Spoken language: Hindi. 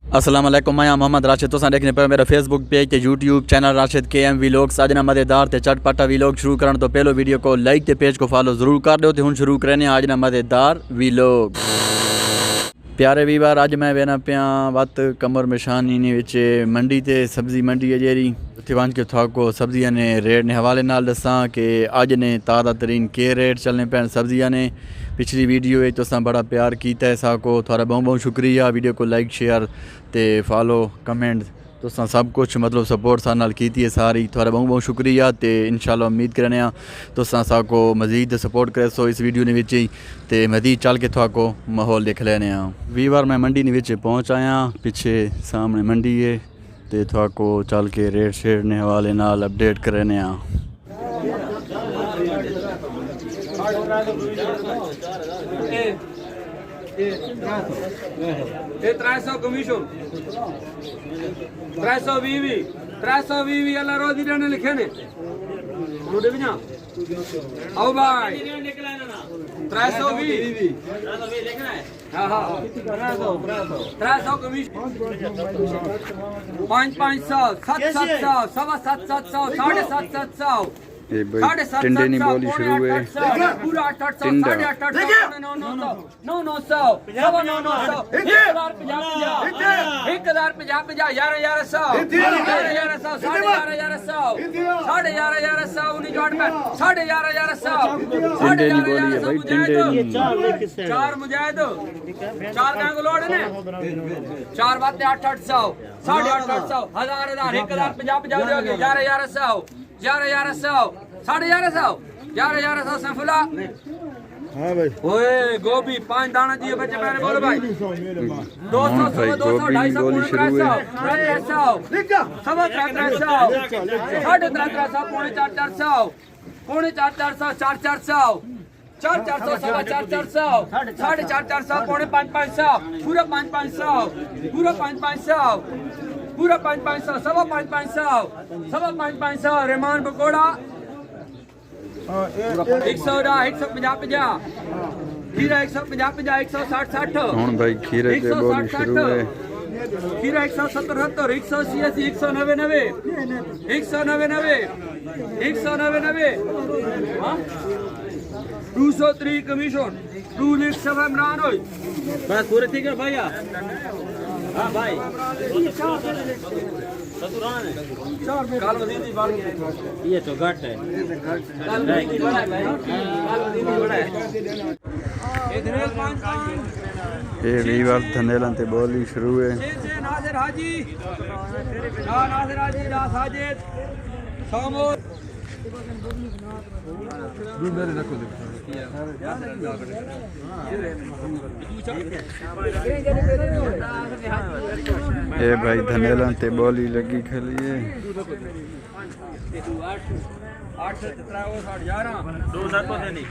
अस्सलाम वालेकुम, मैं मोहम्मद राशिद। तुसां देखने पे मेरा फेसबुक पेज ते YouTube channel Rashid KM vlogs. अज ना मज़ेदार ते चटपटा व्लॉग शुरू करने तो पहले वीडियो को लाइक ते पेज को फॉलो जरूर कर दो। तो हुण शुरू करने आज ना मज़ेदार व्लॉग। प्यारे वीवर, अज मैं वेना पिया वत कमर मशानी विच मंडी ते सब्जी मंडी है जेरी उत्थे वंज के थाको सब्जियां ने रेट ने हवाले नाल दसां कि अज ने ताज़ा तरीन के रेट चलने पैन सब्जियां ने। पिछली वीडियो है तुसां बड़ा प्यार किया है साको, थोड़ा बहुत बहुत शुक्रिया। वीडियो को लाइक शेयर ते फॉलो कमेंट तुसां सब कुछ मतलब सपोर्ट सा नाल कीती है सारी, थोड़ा बहुत बहुत शुक्रिया। तो इंशाल्लाह उम्मीद करने तुसां साको मज़ीद सपोर्ट करे सो इस वीडियो ने विच ही ते मज़ीद चल के थाको माहौल देख लेने। वीवर मैं मंडी ने विच पहुँच आया, पीछे सामने मंडी है ते थाको चल के रेट शेट ने हवाले नाल अपडेट करने। ये 300 कमीशन 320 अल्लाह रोजी देने लिखे ने रोडे भी ना आओ भाई 320 लिखना है। हाँ हाँ 300 कमीशन 500 700 700 750 ये भाई टिंडे नहीं बोली शुरू है पूरा 800 850 900 टिंडे नहीं बोली है भाई टिंडे नहीं। चार मुजाहिद चार का लोड है चार बातें 800 850 1000 1000 1050 हो गए 1100 1100 सफला। हाँ भाई ओए गोभी 5 दाना जी बच्चे मैंने बोलो भाई 200 200 250 300 सवा 300 350 पौने 400 पौने 400 400 400 सवा 400 450 पौने 500 पूरा 500 पूरा 500 पूरा 500 सवा 500 रहमान पकोड़ा 100 150 खीरा 150 160 60 हुण भाई खीरे के बोली शुरू है। खीरा 170 180 190 190 203 कमीशन 2 लाख सब इमरान होई बस पूरे ठीक है भैया। हाँ भाई काल वजीदी बाल ये तो घट है काल वजीदी बड़ा है भाई काल वजीदी बड़ा है। इधर 5 ये वीवर धनेलन ते बोली शुरू है। नासिर हाजी ना साजिद सामो मेरे रखो ये भाई धनेलन ते बोली लगी खली है 8 8 11 2 7 नहीं